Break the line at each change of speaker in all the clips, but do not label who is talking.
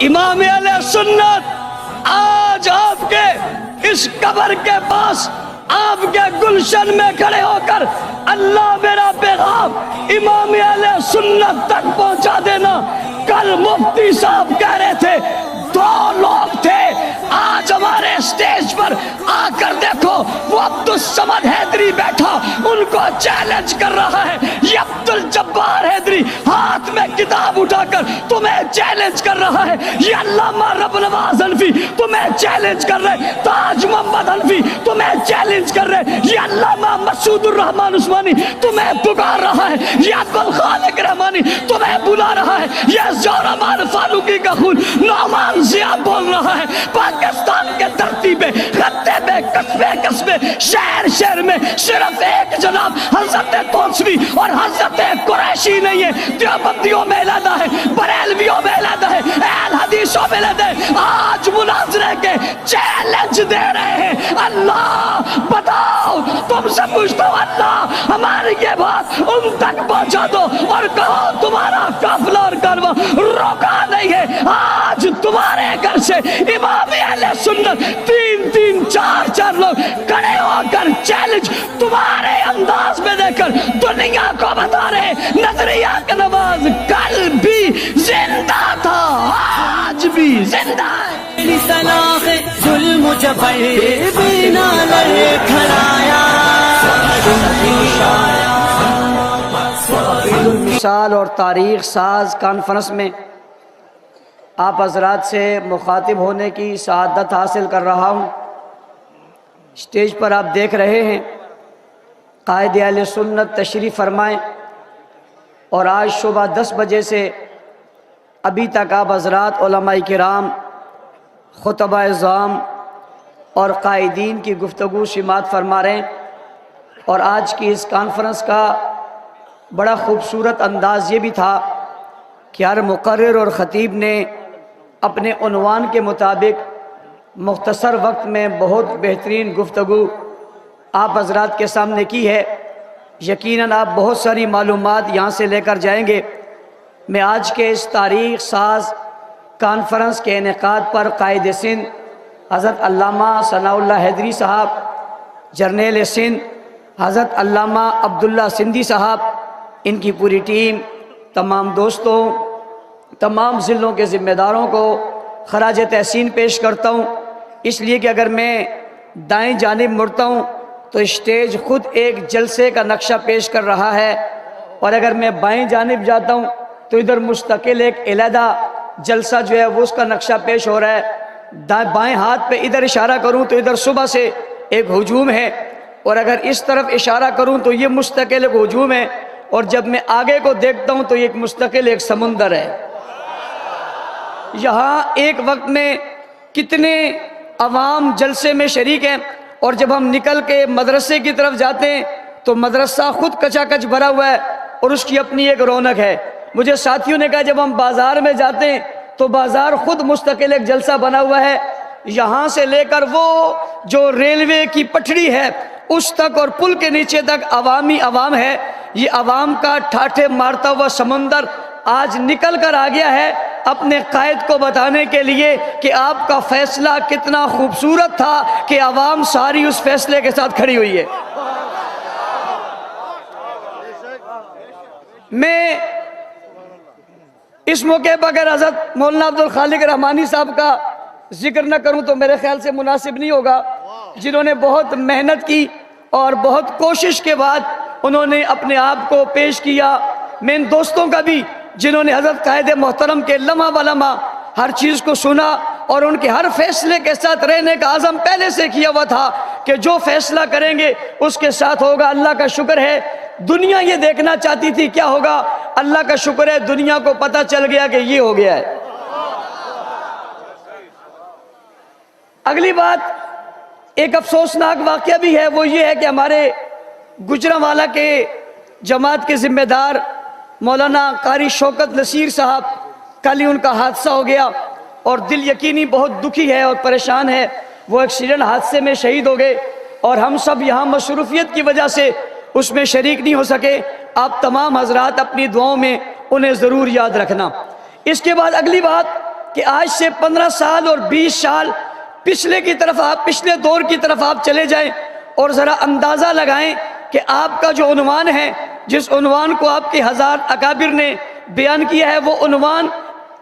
امام اہل سنت آج آپ کے اس قبر کے پاس آپ کے گلشن میں کھڑے ہو کر اللہ میرا پیغام امام اہل سنت تک پہنچا دینا۔ کل مفتی صاحب کہہ رہے تھے 2 لوگ تھے، آج ہمارے اسٹیج پر آ کر دیکھو وہ عبدالصمد حیدری بیٹھا ان کو چیلنج کر رہا ہے۔ یہ عبدالجبار حیدری ہاتھ میں کتاب اٹھا کر تمہیں چیلنج کر رہا ہے۔ یہ علامہ رب نواز حنفی تمہیں چیلنج کر رہے، تاج محمد حنفی تمہیں چیلنج کر رہے، یہ علامہ مسعود الرحمن عثمانی تمہیں پکار رہا ہے، یہ عبدالخالق رحمانی تمہیں بلا رہا ہے، یہ زورمان فاروقی کا خون نعمان ضیاء بول رہا ہے۔ پاکستان کے دھرتی پہ خطے پہ قصبے قصبے شہر شہر میں صرف ایک جناب حضرت توسوی اور حضرت قریشی نہیں ہے۔ دیوبندیوں میں علیحدہ ہے، بریلویوں میں علیحدہ ہے، اہل حدیثوں میں علیحدہ ہے۔ آج مناظرے کے چیلنج دے رہے ہیں۔ اللہ بتاؤ، تم سے پوچھتا ہوں اللہ ہماری یہ بات ان تک پہنچا دو اور کہو تمہارا قافلہ اور کارواں روکا نہیں ہے۔ آج تمہارے گھر سے امام اہل سنت 3 4 لوگ کھڑے ہو کر چیلنج تمہارے انداز میں دے کر دنیا کو بتا رہے نظریہ کا نواز کل بھی زندہ تھا، آج بھی زندہ ہے۔
سلاخ ظلم جبر بنا لڑ کھڑایا،
سال اور تاریخ ساز کانفرنس میں آپ حضرات سے مخاطب ہونے کی سعادت حاصل کر رہا ہوں۔ اسٹیج پر آپ دیکھ رہے ہیں قائد اہل سنت تشریف فرمائیں، اور آج صبح 10 بجے سے ابھی تک آپ حضرات علماء کرام، خطبہ اعظام اور قائدین کی گفتگو سماعت فرما رہے ہیں۔ اور آج کی اس کانفرنس کا بڑا خوبصورت انداز یہ بھی تھا کہ ہر مقرر اور خطیب نے اپنے عنوان کے مطابق مختصر وقت میں بہت بہترین گفتگو آپ حضرات کے سامنے کی ہے۔ یقیناً آپ بہت ساری معلومات یہاں سے لے کر جائیں گے۔ میں آج کے اس تاریخ ساز کانفرنس کے انعقاد پر قائد سندھ حضرت علامہ ثناء اللہ حیدری صاحب، جرنیل سندھ حضرت علامہ عبداللہ سندھی صاحب، ان کی پوری ٹیم، تمام دوستوں، تمام ضلعوں کے ذمہ داروں کو خراج تحسین پیش کرتا ہوں، اس لیے کہ اگر میں دائیں جانب مڑتا ہوں تو اسٹیج خود ایک جلسے کا نقشہ پیش کر رہا ہے، اور اگر میں بائیں جانب جاتا ہوں تو ادھر مستقل ایک علیحدہ جلسہ جو ہے وہ اس کا نقشہ پیش ہو رہا ہے۔ بائیں ہاتھ پہ ادھر اشارہ کروں تو ادھر صبح سے ایک ہجوم ہے، اور اگر اس طرف اشارہ کروں تو یہ مستقل ایک ہجوم ہے، اور جب میں آگے کو دیکھتا ہوں تو یہ ایک مستقل ایک سمندر ہے۔ یہاں ایک وقت میں کتنے عوام جلسے میں شریک ہیں، اور جب ہم نکل کے مدرسے کی طرف جاتے ہیں تو مدرسہ خود کچا کچ بھرا ہوا ہے اور اس کی اپنی ایک رونق ہے۔ مجھے ساتھیوں نے کہا جب ہم بازار میں جاتے ہیں تو بازار خود مستقل ایک جلسہ بنا ہوا ہے، یہاں سے لے کر وہ جو ریلوے کی پٹڑی ہے اس تک اور پل کے نیچے تک عوامی عوام ہے۔ یہ عوام کا ٹھاٹھے مارتا ہوا سمندر آج نکل کر آ گیا ہے اپنے قائد کو بتانے کے لیے کہ آپ کا فیصلہ کتنا خوبصورت تھا کہ عوام ساری اس فیصلے کے ساتھ کھڑی ہوئی ہے۔ میں اس موقع پر اگر حضرت مولانا عبدالخالق رحمانی صاحب کا ذکر نہ کروں تو میرے خیال سے مناسب نہیں ہوگا، جنہوں نے بہت محنت کی اور بہت کوشش کے بعد انہوں نے اپنے آپ کو پیش کیا۔ میں ان دوستوں کا بھی جنہوں نے حضرت قائد محترم کے لمحہ بلمحہ ہر چیز کو سنا اور ان کے ہر فیصلے کے ساتھ رہنے کا عزم پہلے سے کیا ہوا تھا کہ جو فیصلہ کریں گے اس کے ساتھ ہوگا۔ اللہ کا شکر ہے دنیا یہ دیکھنا چاہتی تھی کیا ہوگا، اللہ کا شکر ہے دنیا کو پتہ چل گیا کہ یہ ہو گیا ہے۔ اگلی بات ایک افسوسناک واقعہ بھی ہے، وہ یہ ہے کہ ہمارے گجرانوالہ کے جماعت کے ذمہ دار مولانا قاری شوکت نصیر صاحب، کل ہی ان کا حادثہ ہو گیا اور دل یقینی بہت دکھی ہے اور پریشان ہے۔ وہ ایکسیڈنٹ حادثے میں شہید ہو گئے اور ہم سب یہاں مصروفیت کی وجہ سے اس میں شریک نہیں ہو سکے۔ آپ تمام حضرات اپنی دعاؤں میں انہیں ضرور یاد رکھنا۔ اس کے بعد اگلی بات کہ آج سے 15 سال اور 20 سال پچھلے دور کی طرف آپ چلے جائیں اور ذرا اندازہ لگائیں کہ آپ کا جو عنوان ہے، جس عنوان کو آپ کے ہزار اکابر نے بیان کیا ہے، وہ عنوان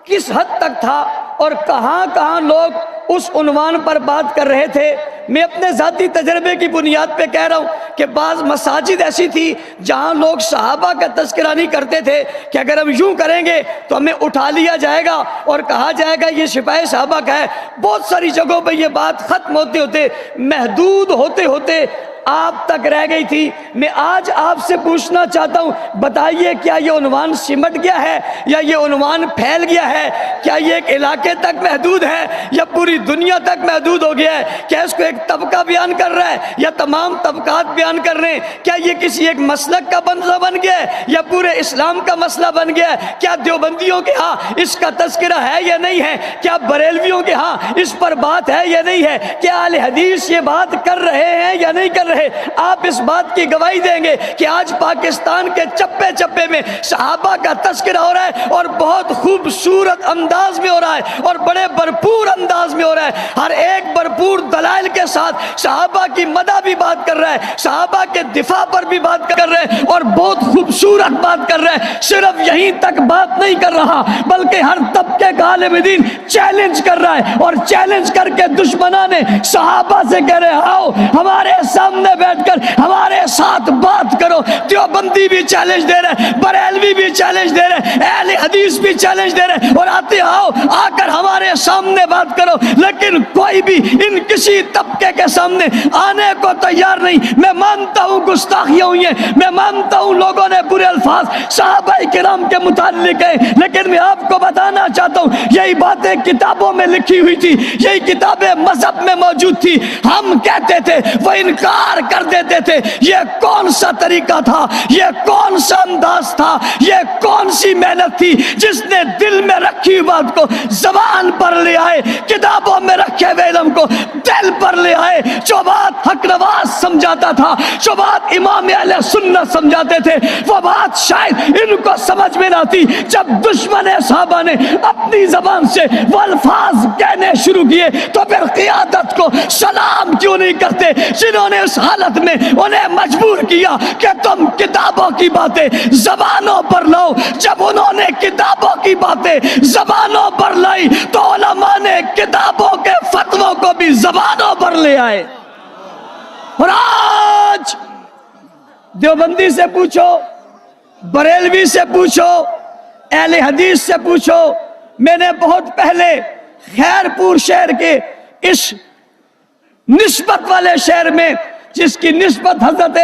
کس حد تک تھا اور کہاں کہاں لوگ اس عنوان پر بات کر رہے تھے۔ میں اپنے ذاتی تجربے کی بنیاد پہ کہہ رہا ہوں کہ بعض مساجد ایسی تھی جہاں لوگ صحابہ کا تذکرہ نہیں کرتے تھے کہ اگر ہم یوں کریں گے تو ہمیں اٹھا لیا جائے گا اور کہا جائے گا یہ سپاہی صحابہ کا ہے۔ بہت ساری جگہوں پہ یہ بات ختم ہوتے ہوتے، محدود ہوتے ہوتے آپ تک رہ گئی تھی۔ میں آج آپ سے پوچھنا چاہتا ہوں، بتائیے کیا یہ عنوان سمٹ گیا ہے یا یہ عنوان پھیل گیا ہے؟ کیا یہ ایک علاقے تک محدود ہے یا پوری دنیا تک محدود ہو گیا ہے؟ کیا اس کو ایک طبقہ بیان کر رہا ہے یا تمام طبقات بیان کر رہے ہیں؟ کیا یہ کسی ایک مسلک کا مسئلہ بن گیا ہے یا پورے اسلام کا مسئلہ بن گیا ہے؟ کیا دیوبندیوں کے ہاں اس کا تذکرہ ہے یا نہیں ہے؟ کیا بریلویوں کے ہاں اس پر بات ہے یا نہیں ہے؟ کیا اہل حدیث یہ بات کر رہے ہیں یا نہیں کر رہے؟ آپ اس بات کی گواہی دیں گے کہ آج پاکستان کے چپے چپے میں صحابہ کا تذکرہ ہو رہا ہے اور بہت خوبصورت انداز میں ہو رہا ہے اور بڑے بھرپور انداز میں ہو رہا ہے۔ ہر ایک بھرپور دلائل کے ساتھ صحابہ کی مدح بھی بات کر رہا ہے، صحابہ کے دفاع پر بھی بات کر رہے ہیں اور بہت خوبصورت بات کر رہے ہیں۔ صرف یہیں تک بات نہیں کر رہا بلکہ ہر طبقے کا عالم دین چیلنج کر رہا ہے اور چیلنج کر کے دشمنان صحابہ سے کہہ رہے آؤ ہمارے سامنے بیٹھ کر ہمارے ساتھ بات کرو۔ دیوبندی بھی چیلنج دے رہے، بریلوی بھی چیلنج دے رہے، اہل حدیث بھی چیلنج دے رہے اور آتے آؤ آ کر ہمارے سامنے بات کرو، لیکن کوئی بھی ان کسی طبقے کے سامنے آنے کو تیار نہیں۔ میں مانتا ہوں گستاخیاں ہوئی ہیں، میں مانتا ہوں لوگوں نے برے الفاظ صحابہ کرام کے متعلق ہیں، لیکن میں آپ کو بتانا چاہتا ہوں یہی باتیں کتابوں میں لکھی ہوئی تھی، یہی کتابیں مذہب میں موجود تھی۔ ہم کہتے تھے، وہ انکار کر دیتے تھے۔ یہ کون سا طریقہ تھا، یہ کون سا انداز تھا، یہ کون سی محنت تھی جس نے دل میں رکھی بات کو زبان پر لے آئے، کتابوں میں رکھے ہوئے علم کو دل پر لے آئے۔ جو بات حق نواز سمجھاتا تھا، جو بات امام اہل سنت سمجھاتے تھے، وہ بات شاید ان کو سمجھ میں نہ آتی۔ جب دشمن صحابہ نے اپنی زبان سے وہ الفاظ کہنے شروع کیے تو پھر قیادت کو سلام کیوں نہیں کرتے جنہوں نے اس حالت میں انہیں مجبور کیا کہ تم کتابوں کی باتیں زبانوں پر لاؤ۔ جب انہوں نے کتابوں کی باتیں زبانوں پر لائی تو علماء نے کتابوں کے فتووں کو بھی زبانوں پر لے آئے۔ اور آج دیوبندی سے پوچھو، بریلوی سے پوچھو، اہل حدیث سے پوچھو، میں نے بہت پہلے خیرپور شہر کے اس نسبت والے شہر میں، جس کی نسبت حضرت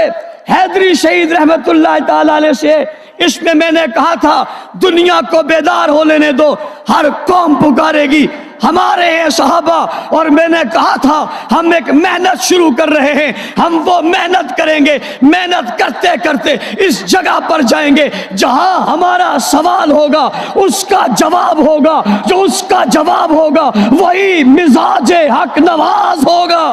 حیدری شہید رحمت اللہ تعالی علیہ سے، اس میں نے کہا تھا دنیا کو بیدار ہو لینے دو، ہر قوم پکارے گی ہمارے ہیں صحابہ۔ اور میں نے کہا تھا ہم ایک محنت شروع کر رہے ہیں، ہم وہ محنت کریں گے، محنت کرتے کرتے اس جگہ پر جائیں گے جہاں ہمارا سوال ہوگا اس کا جواب ہوگا، جو اس کا جواب ہوگا وہی مزاج حق نواز ہوگا۔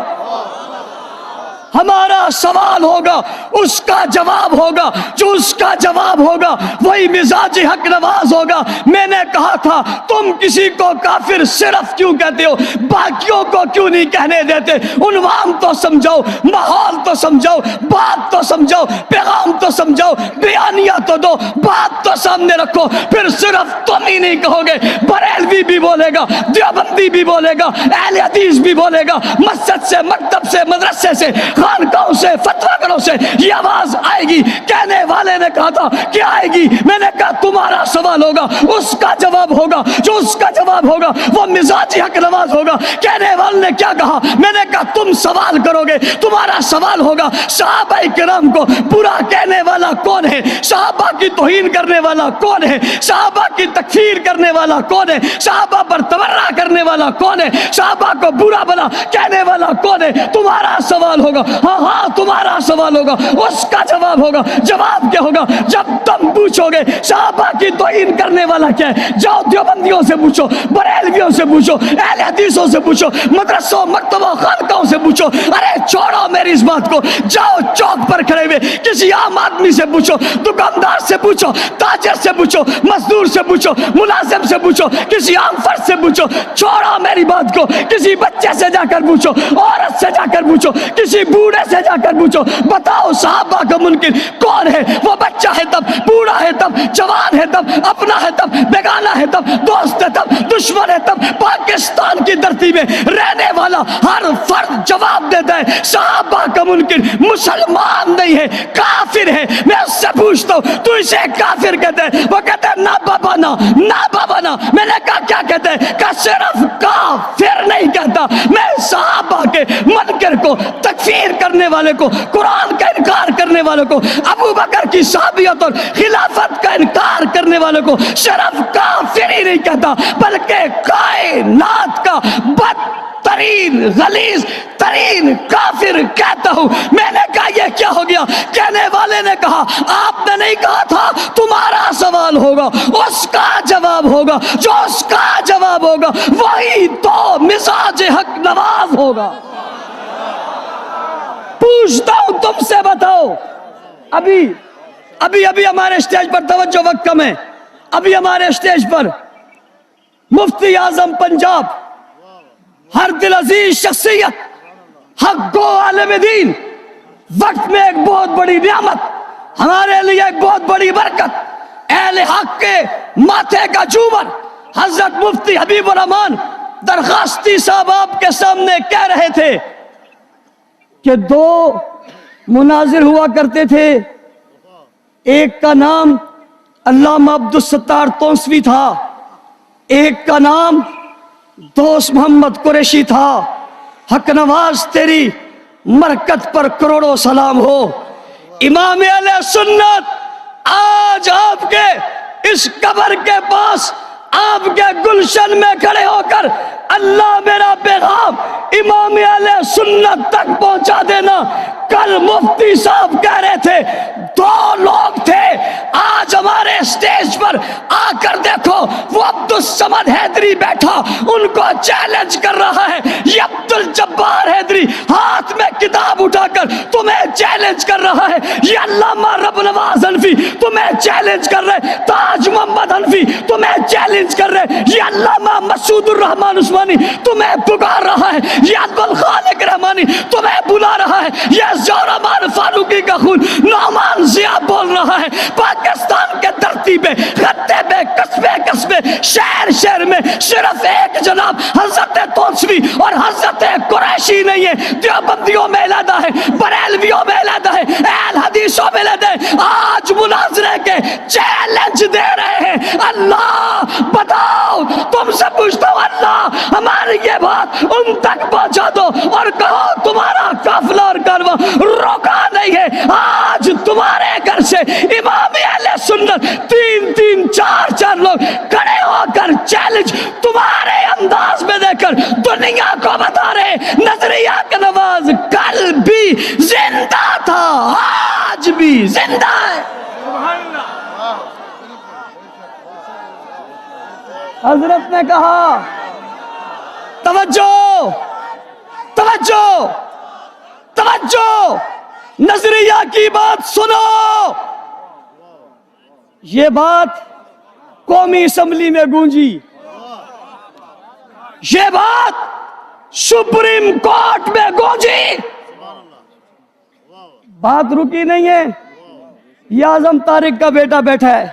ہمارا سوال ہوگا اس کا جواب ہوگا، جو اس کا جواب ہوگا وہی مزاج حق نواز ہوگا۔ میں نے کہا تھا تم کسی کو کافر صرف کیوں کہتے ہو، باقیوں کو کیوں نہیں کہنے دیتے؟ عنوان تو سمجھاؤ، ماحول تو سمجھاؤ، بات تو سمجھاؤ، پیغام تو سمجھاؤ، بیانیہ تو دو، بات تو سامنے رکھو۔ پھر صرف تم ہی نہیں کہو گے، بریلوی بھی بولے گا، دیوبندی بھی بولے گا، اہل حدیث بھی بولے گا، مسجد سے، مکتب سے، مدرسے سے، خانقاہوں سے، فتویٰ گھروں سے یہ آواز آئے گی۔ کہنے والے نے کہا تھا کہ آئے گی، میں نے کہا تمہارا سوال ہوگا اس کا جواب ہوگا، جو اس کا جواب ہوگا وہ مزاج حق نواز ہوگا۔ کہنے والے نے کیا کہا؟ میں نے کہا تم سوال کرو گے، تمہارا سوال ہوگا صحابہ کرام کو برا کہنے والا کون ہے، صحابہ کی توہین کرنے والا کون ہے، صحابہ کی تکفیر کرنے والا کون ہے، صحابہ پر تبرہ کرنے والا کون ہے، صحابہ کو برا بلا کہنے والا کون ہے؟ تمہارا سوال ہوگا۔
ہاں ہاں تمہارا سوال ہوگا، اس کا جواب ہوگا۔ جواب کیا ہوگا؟ جب تم پوچھو گے صحابہ کی توہین کرنے والا کیا ہے، جاؤ دیوبندیوں سے پوچھو، بریلویوں سے پوچھو، اہل حدیثوں سے پوچھو، مدرسوں مکتبوں خانقاہوں سے پوچھو۔ ارے چھوڑو میری اس بات کو، جاؤ چوک پر کھڑے ہوئے کسی عام آدمی سے پوچھو، دکاندار سے پوچھو، تاجر سے پوچھو، مزدور سے پوچھو، ملازم سے پوچھو، کسی عام فرد سے پوچھو۔ چھوڑو میری بات کو، کسی بچے سے جا کر پوچھو، عورت سے جا کر پوچھو، کسی بوڑھے سے جا کر پوچھو، بتاؤ صحابہ کا منکر کون ہے؟ وہ بچہ ہے تب، بوڑھا ہے تب، جوان ہے تب، اپنا ہے تب، بیگانہ ہے تب، دوست ہے تب، دشمن ہے تب۔ پاکستان کی دھرتی میں رہنے والا ہر فرد جواب دیتا ہے صحابہ کا منکر مسلمان نہیں ہے، کافر ہے۔ میں اس سے پوچھتا ہوں تو اسے کافر کہتے ہیں؟ وہ کہتے ہیں نا بابا نا، نا بابا نا۔ میں نے کہا کیا کہتے ہیں؟ کہ صرف کافر نہیں کہتا، میں صحابہ کے منکر کو، تکفیر کرنے والے کو، قرآن کا انکار کرنے والے کو، ابو بکر کی صحابیت اور خلافت کا انکار کرنے والے کو صرف کافر ہی نہیں کہتا، بلکہ کائنات کا بدترین غلیظ ترین کافر کہتا ہوں۔ میں نے کہا یہ کیا ہو گیا؟ کہنے والے نے کہا آپ نے نہیں کہا تھا تمہارا سوال ہوگا، اس کا جواب ہوگا، جو اس کا جواب ہوگا وہی تو مزاج حق نواز ہوگا۔ پوچھتا ہوں تم سے، بتاؤ ابھی ہمارے اسٹیج پر توجہ، وقت کم ہے، ابھی ہمارے اسٹیج پر مفتی اعظم پنجاب، ہر دل عزیز شخصیت، حق گو عالم دین، وقت میں ایک بہت بڑی نعمت، ہمارے لیے ایک بہت بڑی برکت، اہل حق کے ماتھے کا جومر حضرت مفتی حبیب الرحمان درخواستی صاحب آپ کے سامنے کہہ رہے تھے کہ دو مناظر ہوا کرتے تھے، ایک کا نام علامہ عبدالستار تونسوی تھا، ایک کا نام دوست محمد قریشی تھا۔ حق نواز تیری مرکت پر کروڑوں سلام ہو۔ امام اہل سنت آج آپ کے اس قبر کے پاس، آپ کے گلشن میں کھڑے ہو کر اللہ میرا پیغام امام اہل سنت تک پہنچا دینا۔ کل مفتی صاحب کہہ رہے تھے دو لوگ تھے، آج ہمارے اسٹیج پر آ کر دیکھو وہ عبدالصمد حیدری بیٹھا، ان کو چیلنج کر رہا ہے۔ یہ عبدالجبار حیدری ہاتھ میں کتاب اٹھا کر تمہیں چیلنج کر رہا ہے۔ یہ علامہ رب نواز حنفی تمہیں چیلنج کر رہے، تاج محمد حنفی تمہیں چیلنج کر رہے، یہ علامہ مسعود الرحمان عثمانی تمہیں پکار رہا ہے، یہ عبدالخالق رحمانی تمہیں بلا رہا ہے، یہ زورمان فاروقی کا خون نعمان ضیاء بول رہا ہے۔ پاکستان کے دھرتی پہ، خطے پہ، قصبے قصبے، شہر شہر میں صرف ایک جناب حضرت تونسوی اور حضرت قریشی نہیں ہے۔ دیوبندیوں میں علیحدہ ہے، بریلویوں میں علیحدہ ہے، اہل حدیثوں میں علیحدہ ہے۔ آج مناظرے کے چیلنج دے رہے ہیں۔ اللہ بتاؤ، تم سے پوچھتا ہوں اللہ ہماری یہ بات ان تک پہنچا دو اور کہو تمہارا قافلہ اور کارواں روکا نہیں ہے۔ آج تمہارے گھر سے امام اہل سنت تین تین چار چار لوگ کھڑے ہو کر چیلنج تمہارے انداز میں دے کر دنیا کو بتا رہے نظریہ کا نواز کل بھی زندہ تھا، آج بھی زندہ ہے۔ حضرت نے کہا توجہ توجہ توجہ، نظریہ کی بات سنو۔ یہ بات قومی اسمبلی میں گونجی، یہ بات سپریم کورٹ میں گونجی، بات رکی نہیں ہے۔ یہ اعظم طارق کا بیٹا بیٹھا ہے،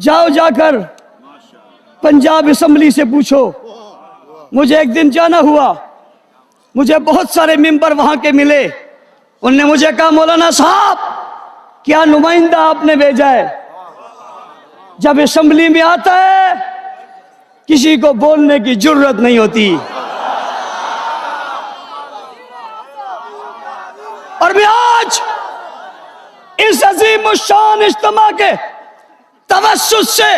جاؤ جا کر پنجاب اسمبلی سے پوچھو۔ مجھے ایک دن جانا ہوا، مجھے بہت سارے ممبر وہاں کے ملے، انہوں نے مجھے کہا مولانا صاحب کیا نمائندہ آپ نے بھیجا ہے؟ جب اسمبلی میں آتا ہے کسی کو بولنے کی جرت نہیں ہوتی۔ اور میں آج اس عظیم الشان اجتماع کے توسط سے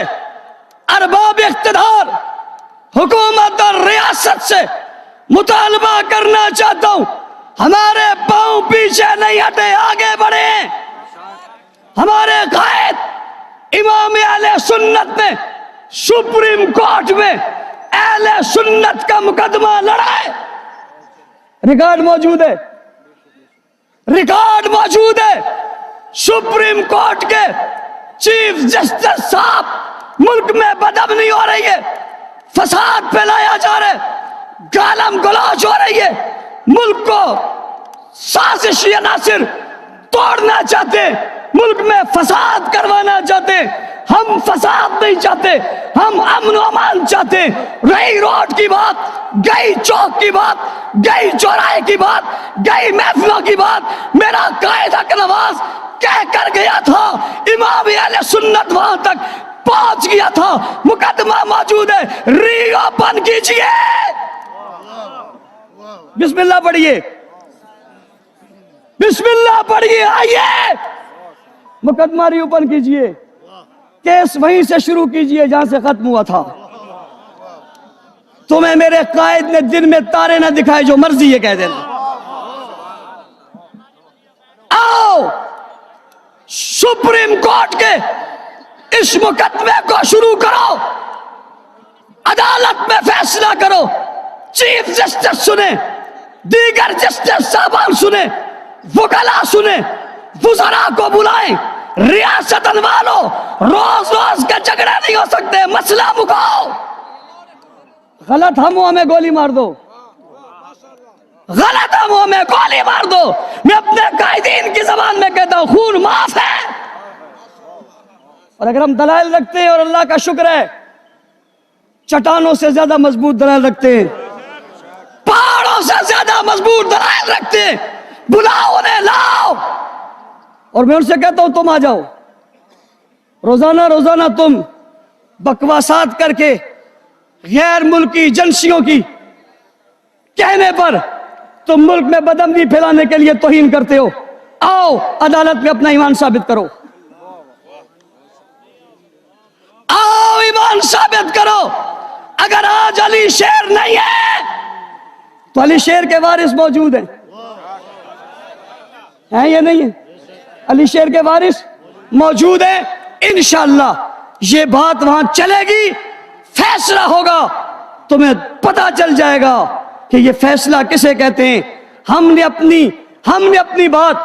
ارباب اقتدار، حکومت اور ریاست سے مطالبہ کرنا چاہتا ہوں، ہمارے پاؤں پیچھے نہیں ہٹے، آگے بڑھے۔ ہمارے قائد امام اہل سنت نے سپریم کورٹ میں اہل سنت کا مقدمہ لڑائے، ریکارڈ موجود ہے، ریکارڈ موجود ہے۔ سپریم کورٹ کے چیف جسٹس صاحب، ملک میں بدامنی ہو رہی ہے، فساد پھیلایا جا رہا ہے، گالم گلوچ ہو رہی ہے، ملک کو سازشی عناصر توڑنا چاہتے، ملک میں فساد کروانا چاہتے۔ ہم فساد نہیں چاہتے، ہم امن و امان چاہتے۔ رہی روڈ کی بات، گئی چوک کی بات، گئی چوراہے کی بات، گئی محفلوں کی بات، میرا قائد حق نواز کہہ کر گیا تھا، امام اہل سنت وہاں تک پہنچ گیا تھا، مقدمہ موجود ہے، ری اوپن کیجئے۔ بسم اللہ پڑھیے، بسم اللہ پڑھیے، آئیے مقدمہ ری اوپن کیجئے، کیس وہیں سے شروع کیجئے جہاں سے ختم ہوا تھا۔ تمہیں میرے قائد نے دن میں تارے نہ دکھائے، جو مرضی یہ کہہ دینا۔ آؤ سپریم کورٹ کے اس مقدمے کو شروع کرو، عدالت میں فیصلہ کرو، چیف جسٹس سنیں، دیگر جسٹس صاحبان سنیں، وکلاء سنیں، وزراء کو بلائیں، ریاست انوالو، روز روز کا جھگڑا نہیں ہو سکتے، مسئلہ مکاؤ۔ غلط ہموں میں گولی مار دو، غلط ہموں میں گولی مار دو۔ میں اپنے قائدین کی زبان میں کہتا ہوں، خون معاف ہے۔ اور اگر ہم دلائل رکھتے ہیں، اور اللہ کا شکر ہے چٹانوں سے زیادہ مضبوط دلائل رکھتے ہیں، پہاڑوں سے زیادہ مضبوط دلائل رکھتے ہیں، بلاؤ انہیں، لاؤ۔ اور میں ان سے کہتا ہوں، تم آ جاؤ، روزانہ تم بکواسات کر کے غیر ملکی ایجنسیوں کی کہنے پر تم ملک میں بدامنی پھیلانے کے لیے توہین کرتے ہو۔ آؤ عدالت میں اپنا ایمان ثابت کرو، آؤ ایمان ثابت کرو۔ اگر آج علی شیر نہیں ہے تو علی شیر کے وارث موجود ہیں یہ نہیں ہے؟ علی شیر کے وارث موجود ہیں، انشاءاللہ یہ بات وہاں چلے گی، فیصلہ ہوگا، تمہیں پتا چل جائے گا کہ یہ فیصلہ کسے کہتے ہیں۔ ہم نے اپنی بات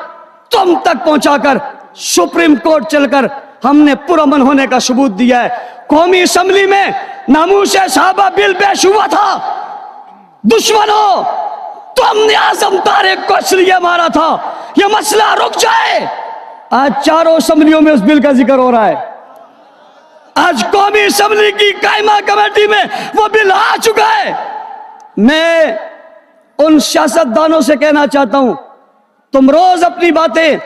تم تک پہنچا کر سپریم کورٹ چل کر ہم نے پرامن ہونے کا ثبوت دیا ہے۔ قومی اسمبلی میں ناموس صحابہ بل پیش ہوا تھا، دشمنوں تم نے اعظم طارق کو اس لیے مارا تھا یہ مسئلہ رک جائے۔ آج چاروں اسمبلیوں میں اس بل کا ذکر ہو رہا ہے، آج قومی اسمبلی کی قائمہ کمیٹی میں وہ بل آ چکا ہے۔ میں ان سیاستدانوں سے کہنا چاہتا ہوں، تم روز اپنی باتیں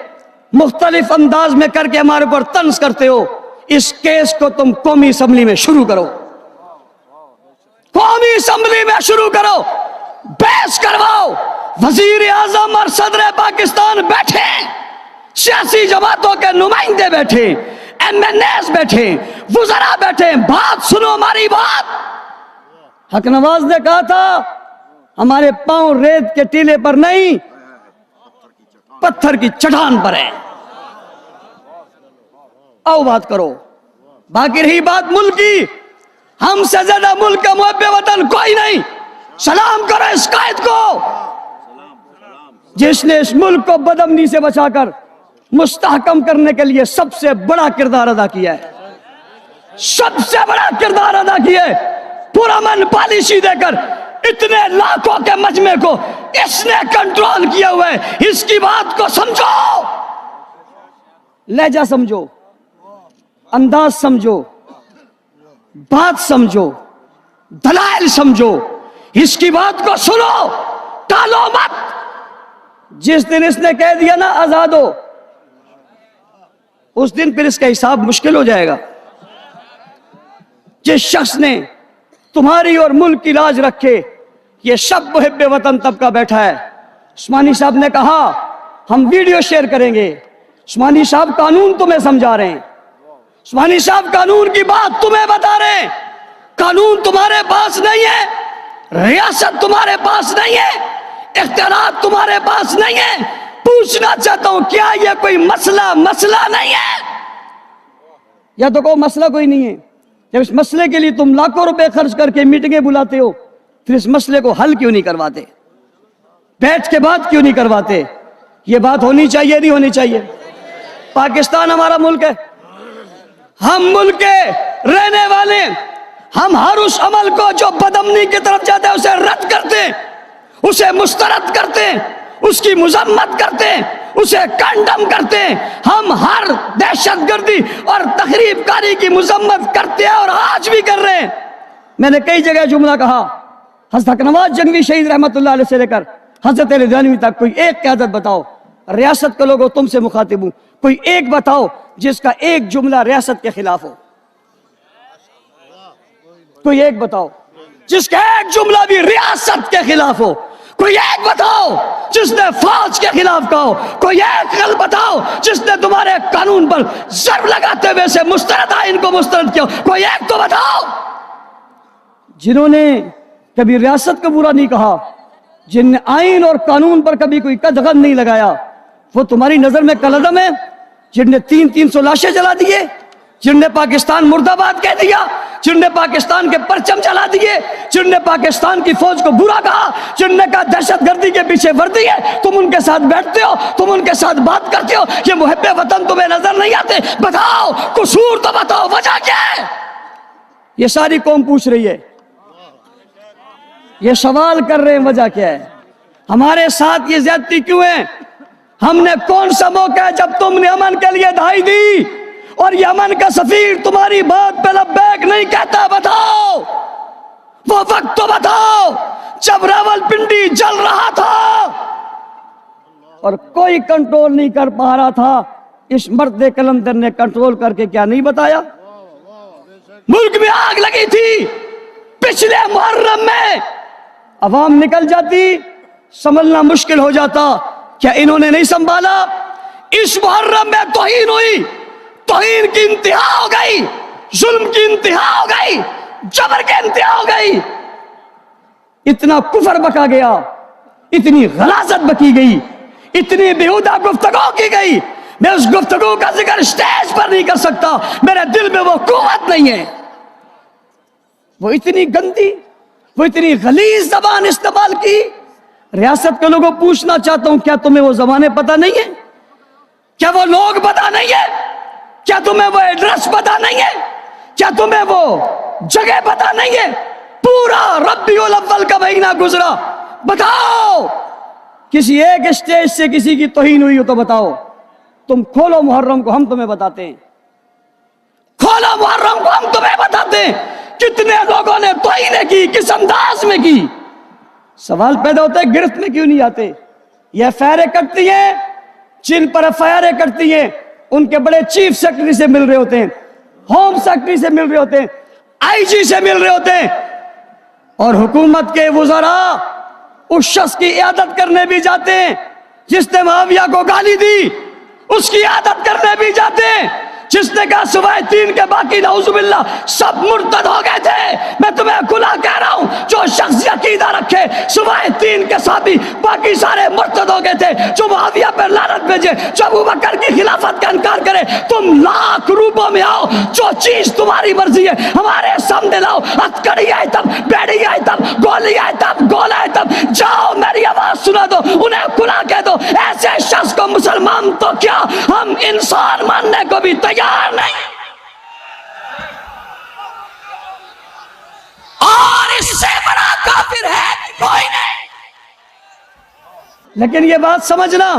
مختلف انداز میں کر کے ہمارے اوپر طنز کرتے ہو، اس کیس کو تم قومی اسمبلی میں شروع کرو، قومی اسمبلی میں شروع کرو، بحث کرواؤ۔ وزیر اعظم اور صدر پاکستان بیٹھے، سیاسی جماعتوں کے نمائندے بیٹھے، ایم این ایز بیٹھے، وزراء بیٹھے، بات سنو ہماری بات۔ حق نواز نے کہا تھا ہمارے پاؤں ریت کے ٹیلے پر نہیں، پتھر کی چٹان پر ہے۔ آؤ بات کرو۔ باقی رہی بات ملک کی، ہم سے زیادہ ملک کا محب وطن کوئی نہیں۔ سلام کرو اس قائد کو جس نے اس ملک کو بدامنی سے بچا کر مستحکم کرنے کے لیے سب سے بڑا کردار ادا کیا ہے، سب سے بڑا کردار ادا کیا ہے۔ پرامن پالیسی دے کر اتنے لاکھوں کے مجمع کو اس نے کنٹرول کیا ہوا ہے۔ اس کی بات کو سمجھو، لہجہ سمجھو، انداز سمجھو، بات سمجھو، دلائل سمجھو، اس کی بات کو سنو، ٹالو مت۔ جس دن اس نے کہہ دیا نا آزاد ہو، اس دن پھر اس کا حساب مشکل ہو جائے گا۔ جس شخص نے تمہاری اور ملک کی لاج رکھے، یہ سب محب وطن طبقہ بیٹھا ہے۔ عثمانی صاحب نے کہا ہم ویڈیو شیئر کریں گے، عثمانی صاحب قانون تمہیں سمجھا رہے ہیں، عثمانی صاحب قانون کی بات تمہیں بتا رہے ہیں۔ قانون تمہارے پاس نہیں ہے، ریاست تمہارے پاس نہیں ہے، اختیارات تمہارے پاس نہیں ہے. پوچھنا چاہتا ہوں کیا یہ کوئی مسئلہ نہیں ہے؟
یا تو کوئی مسئلہ کوئی نہیں ہے. جب اس مسئلے کے لیے تم لاکھوں روپے خرچ کر کے میٹنگیں بلاتے ہو، پھر اس مسئلے کو حل کیوں نہیں کرواتے؟ بیٹھ کے بات کیوں نہیں کرواتے؟ یہ بات ہونی چاہیے نہیں ہونی چاہیے؟ پاکستان ہمارا ملک ہے، ہم ملک کے رہنے والے، ہم ہر اس عمل کو جو بدامنی کی طرف جاتا ہے اسے رد کرتے ہیں، اسے مسترد کرتے ہیں، اس کی مذمت کرتے ہیں، اسے کنڈم کرتے ہیں. ہم ہر دہشت گردی اور تخریب کاری کی مذمت کرتے ہیں اور آج بھی کر رہے ہیں. میں نے کئی جگہ جملہ کہا، حضرت حق نواز جنگوی شہید رحمت اللہ علیہ سے لے کر حضرت علی دانوی تک، کوئی ایک قیادت بتاؤ، ریاست کے لوگوں تم سے مخاطب ہوں، کوئی ایک بتاؤ جس کا ایک جملہ ریاست کے خلاف ہو. کوئی ایک بتاؤ جس کا ایک جملہ بھی ریاست کے خلاف ہو. کوئی ایک بتاؤ جس نے فوج کے خلاف کہا ہو. کوئی ایک غلط بتاؤ جس نے تمہارے قانون پر ضرب لگاتے ہوئے سے مسترد آئین کو مسترد کیا. کوئی ایک تو بتاؤ. جنہوں نے کبھی ریاست کو برا نہیں کہا، جن نے آئین اور قانون پر کبھی کوئی قدغن نہیں لگایا، وہ تمہاری نظر میں کالعدم ہے. جن نے 300 لاشیں جلا دیے، جن نے پاکستان مرد آباد کہہ دیا، جن نے پاکستان کے پرچم جلا دیے، جن نے پاکستان کی فوج کو برا کہا، جن نے کہا دہشت گردی کے پیچھے وردی ہے، تم ان کے ساتھ بیٹھتے ہو، تم ان کے ساتھ بات کرتے ہو. یہ محب وطن تمہیں نظر نہیں آتے؟ بتاؤ قصور تو بتاؤ، وجہ کیا ہے؟ یہ ساری قوم پوچھ رہی ہے، یہ سوال کر رہے ہیں وجہ کیا ہے؟ ہمارے ساتھ یہ زیادتی کیوں ہے؟ ہم نے کون سا موقع ہے جب تم نے امن کے لیے دہائی دی اور یہ امن کا سفیر تمہاری بات پہ لبیک نہیں کہتا؟ بتاؤ وہ وقت تو بتاؤ جب راولپنڈی جل رہا تھا اور کوئی کنٹرول نہیں کر پا رہا تھا. اس مرد کلندر نے کنٹرول کر کے کیا نہیں بتایا؟ ملک میں آگ لگی تھی پچھلے محرم میں، عوام نکل جاتی، سنبھلنا مشکل ہو جاتا. کیا انہوں نے نہیں سنبھالا؟ اس محرم میں توہین ہوئی، توہین کی انتہا ہو گئی، ظلم کی انتہا ہو گئی، جبر کی انتہا ہو گئی. اتنا کفر بکا گیا، اتنی غلاظت بکی گئی، اتنی بیہودہ گفتگو کی گئی. میں اس گفتگو کا ذکر اسٹیج پر نہیں کر سکتا، میرے دل میں وہ قوت نہیں ہے. وہ اتنی گندی، وہ اتنی غلیظ زبان استعمال کی. ریاست کے لوگوں پوچھنا چاہتا ہوں، کیا تمہیں وہ زبانیں پتہ نہیں ہے؟ کیا وہ لوگ پتہ نہیں ہے؟ کیا تمہیں وہ ایڈریس پتہ نہیں ہے؟ کیا تمہیں وہ جگہ پتہ نہیں ہے؟ پورا ربیع الاول کا مہینہ گزرا، بتاؤ کسی ایک اسٹیج سے کسی کی توہین ہوئی ہو تو بتاؤ. تم کھولو محرم کو، ہم تمہیں بتاتے ہیں. کھولو محرم کو، ہم تمہیں بتاتے ہیں کتنے لوگوں نے توہین کی، کس انداز میں کی. سوال پیدا ہوتا ہے گرفت میں کیوں نہیں آتے؟ یہ ایف آئی آر کرتی ہیں، جن پر ایف آئی آر کرتی ہیں ان کے بڑے چیف سیکرٹری سے مل رہے ہوتے ہیں، ہوم سیکرٹری سے مل رہے ہوتے ہیں، آئی جی سے مل رہے ہوتے ہیں، اور حکومت کے وزراء اس شخص کی عیادت کرنے بھی جاتے ہیں جس نے معاویہ کو گالی دی، اس کی عیادت کرنے بھی جاتے ہیں جس نے کہا سوائے 3 کے باقی نعوذ باللہ سب مرتد ہو گئے تھے. میں تمہیں کھلا کہہ رہا ہوں، جو شخص عقیدہ رکھے سوائے 3 کے صحابی باقی سارے مرتد ہو گئے تھے، جو معاویہ پر لعنت بھیجے، جو ابوبکر کی خلافت کا انکار کرے، تم لاکھ روپوں میں آؤ، جو چیز تمہاری مرضی ہے ہمارے سامنے لاؤ. ہتھکڑی آئے تب، بیڑی آئے تب، گولی آئے تب، گولا آئے تب، جاؤ میری آواز سنا دو، انہیں کھلا کہہ دو ایسے شخص کو مسلمان تو کیا ہم انسان ماننے کو بھی تیار نہیں. اور اس سے بڑا کافر ہے کوئی نہیں. لیکن یہ بات سمجھنا،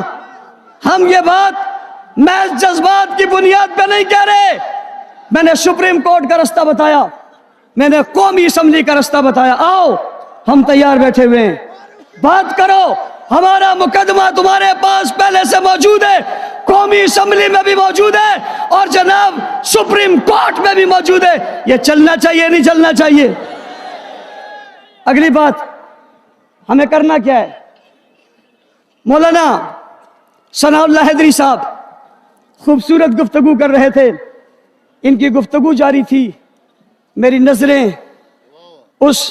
ہم یہ بات محض جذبات کی بنیاد پہ نہیں کہہ رہے. میں نے سپریم کورٹ کا رستہ بتایا، میں نے قومی اسمبلی کا رستہ بتایا. آؤ ہم تیار بیٹھے ہوئے ہیں، بات کرو. ہمارا مقدمہ تمہارے پاس پہلے سے موجود ہے، قومی اسمبلی میں بھی موجود ہے اور جناب سپریم کورٹ میں بھی موجود ہے. یہ چلنا چاہیے نہیں چلنا چاہیے؟ اگلی بات ہمیں کرنا کیا ہے؟ مولانا ثناء اللہ حیدری صاحب خوبصورت گفتگو کر رہے تھے، ان کی گفتگو جاری تھی. میری نظریں اس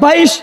22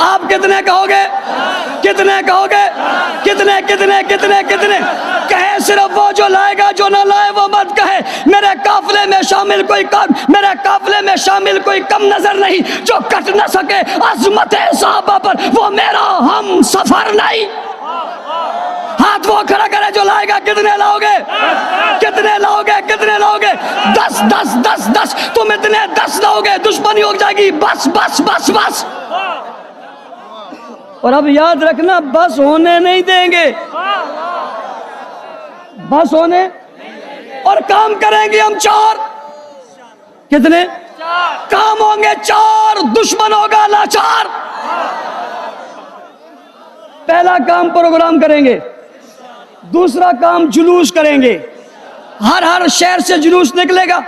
آپ کتنے کہو گے؟ کتنے کہو گے؟ کتنے کتنے کتنے کتنے؟ کہے صرف وہ جو لائے گا، جو نہ لائے وہ مت کہے۔ میرے قافلے میں شامل کوئی کم نظر نہیں جو کٹ نہ سکے عظمت صحابہ پر، وہ میرا ہم سفر نہیں۔ ہاتھ وہ کھڑا کرے جو لائے گا۔ کتنے لاؤ گے؟ کتنے لاؤ گے؟ کتنے لاؤ گے؟ 10 10 10 10۔ تم اتنے 10 لاؤ گے دشمنی ہو جائے گی۔ بس بس بس بس۔ اور اب یاد رکھنا، بس ہونے نہیں دیں گے، بس ہونے، اور کام کریں گے ہم 4۔ کتنے کام ہوں گے؟ 4۔ دشمن ہوگا لاچار۔ پہلا کام پروگرام کریں گے، دوسرا کام جلوس کریں گے۔ ہر شہر سے جلوس نکلے گا،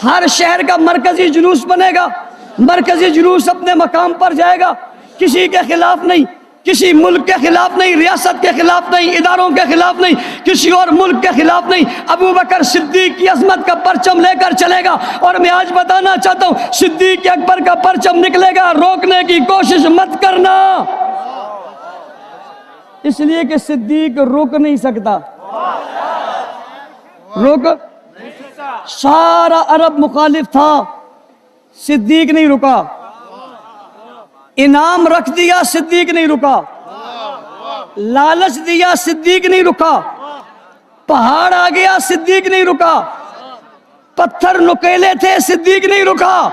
ہر شہر کا مرکزی جلوس بنے گا۔ مرکزی جلوس اپنے مقام پر جائے گا، کسی کے خلاف نہیں، کسی ملک کے خلاف نہیں، ریاست کے خلاف نہیں، اداروں کے خلاف نہیں، کسی اور ملک کے خلاف نہیں۔ ابو بکر صدیق کی عظمت کا پرچم لے کر چلے گا۔ اور میں آج بتانا چاہتا ہوں، صدیق اکبر کا پرچم نکلے گا، روکنے کی کوشش مت کرنا، اس لیے کہ صدیق رک نہیں سکتا۔ سارا عرب مخالف تھا، صدیق نہیں رکا۔ انعام رکھ دیا، صدیق نہیں رکا۔ لالچ دیا، صدیق نہیں رکا۔ پہاڑ آ گیا، صدیق نہیں رکا۔ پتھر نکیلے تھے، صدیق نہیں رکا۔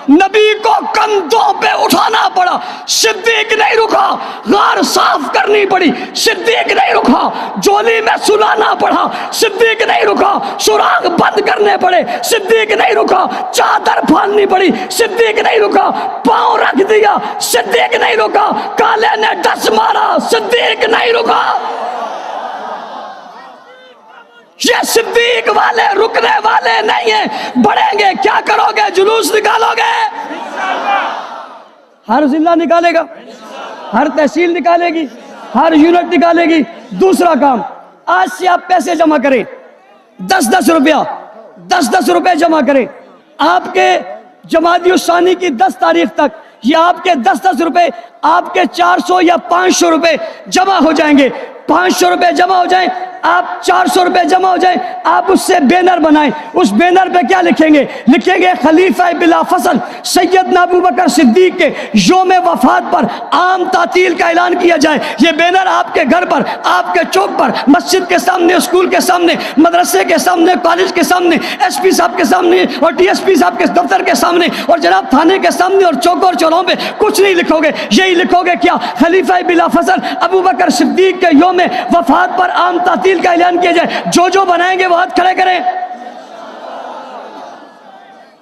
نبی کو کندھوں پہ اٹھانا پڑا، صدیق نہیں رکا۔ غار صاف کرنی پڑی، صدیق نہیں رکا۔ جولی میں سلانا پڑا، صدیق نہیں رکا۔ سوراخ بند کرنے پڑے، صدیق نہیں رکا۔ چادر پھاڑنی پڑی، صدیق نہیں رکا۔ پاؤں رکھ دیا، صدیق نہیں رکا۔ کالے نے ڈس مارا، صدیق نہیں رکا۔ یہ صدیق والے رکنے والے نہیں ہیں۔ بڑھیں گے، کیا کرو گے؟ جلوس نکالو گے، ہر ضلع نکالے گا، ہر تحصیل نکالے گی، ہر یونٹ نکالے گی۔ دوسرا کام، آج سے آپ پیسے جمع کریں، 10 روپیہ، 10 روپے جمع کریں۔ آپ کے جمادی الثانی کی 10 تاریخ تک یہ آپ کے 10 روپے، آپ کے 400 یا 500 روپے جمع ہو جائیں گے۔ 500 روپے جمع ہو جائیں، آپ 400 روپے جمع ہو جائیں، آپ اس سے بینر بنائیں۔ اس بینر پہ کیا لکھیں گے؟ لکھیں گے خلیفہ بلا فصل سیدنا ابو بکر صدیق کے یوم وفات پر عام تعطیل کا اعلان کیا جائے۔ یہ بینر آپ کے گھر پر، آپ کے چوک پر، مسجد کے سامنے، اسکول کے سامنے، مدرسے کے سامنے، کالج کے سامنے، ایس پی صاحب کے سامنے اور ڈی ایس پی صاحب کے دفتر کے سامنے اور جناب تھانے کے سامنے اور چوک اور چوراہوں پہ کچھ نہیں لکھو گے، یہی لکھو گے کیا؟ خلیفہ بلا فصل ابو بکر صدیق کے یوم وفات پر عام تعطیل کا اعلان کیا جائے۔ جو بنائیں گے وہ ہاتھ کھڑے کریں۔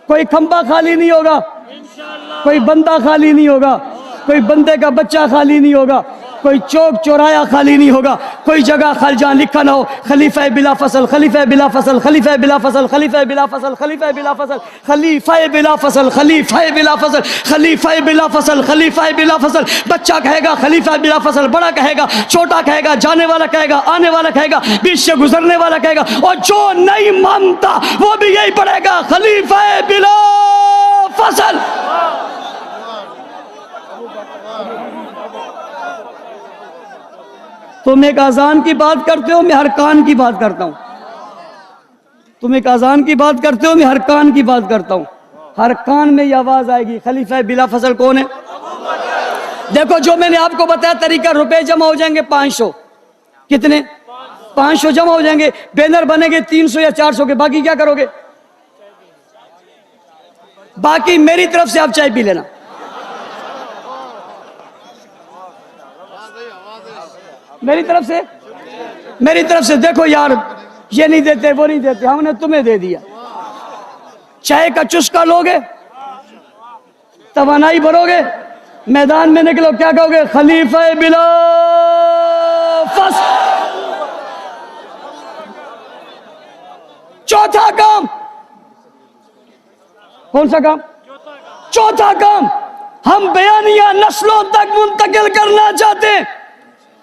کوئی کھمبا خالی نہیں ہوگا، کوئی بندہ خالی نہیں ہوگا، کوئی بندے کا بچہ خالی نہیں ہوگا، کوئی چوک چورایا خالی نہیں ہوگا، کوئی جگہ خالی جہاں لکھا نہ ہو خلیفہ بلا فصل، خلیفہ بلا فصل، خلیفہ بلا فصل، خلیفہ بلا فصل، خلیفہ بلا فصل، خلیفہ بلا فصل، خلیفہ بلا فصل، خلیفہ بلا فصل، خلیفہ بلا فصل۔ بچہ کہے گا خلیفہ بلا فصل، بڑا کہے گا، چھوٹا کہے گا، جانے والا کہے گا، آنے والا کہے گا، بیچ سے گزرنے والا کہے گا، اور جو نہیں مانتا وہ بھی یہی پڑھے گا خلیفہ بلا فصل۔ تم ایک اذان کی بات کرتے ہو، میں ہر کان کی بات کرتا ہوں۔ تم ایک اذان کی بات کرتے ہو، میں ہر کان کی بات کرتا ہوں۔ ہر کان میں یہ آواز آئے گی، خلیفہ بلا فصل کون ہے؟ دیکھو جو میں نے آپ کو بتایا طریقہ، روپے جمع ہو جائیں گے 500۔ کتنے؟ 500 جمع ہو جائیں گے، بینر بنے گے 300 یا 400 کے۔ باقی کیا کرو گے؟ باقی میری طرف سے آپ چائے پی لینا۔ میری طرف سے دیکھو یار، یہ نہیں دیتے، وہ نہیں دیتے، ہم نے تمہیں دے دیا۔ چائے کا چسکا لوگے، توانائی بھرو گے، میدان میں نکلو، کیا کہو گے؟ خلیفہ بلا فصل۔ چوتھا کام، کون سا کام؟ چوتھا کام، ہم بیانیہ نسلوں تک منتقل کرنا چاہتے ہیں۔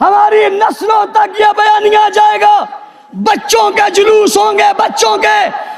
ہماری نسلوں تک یہ بیانیہ جائے گا۔ بچوں کے جلوس ہوں گے، بچوں کے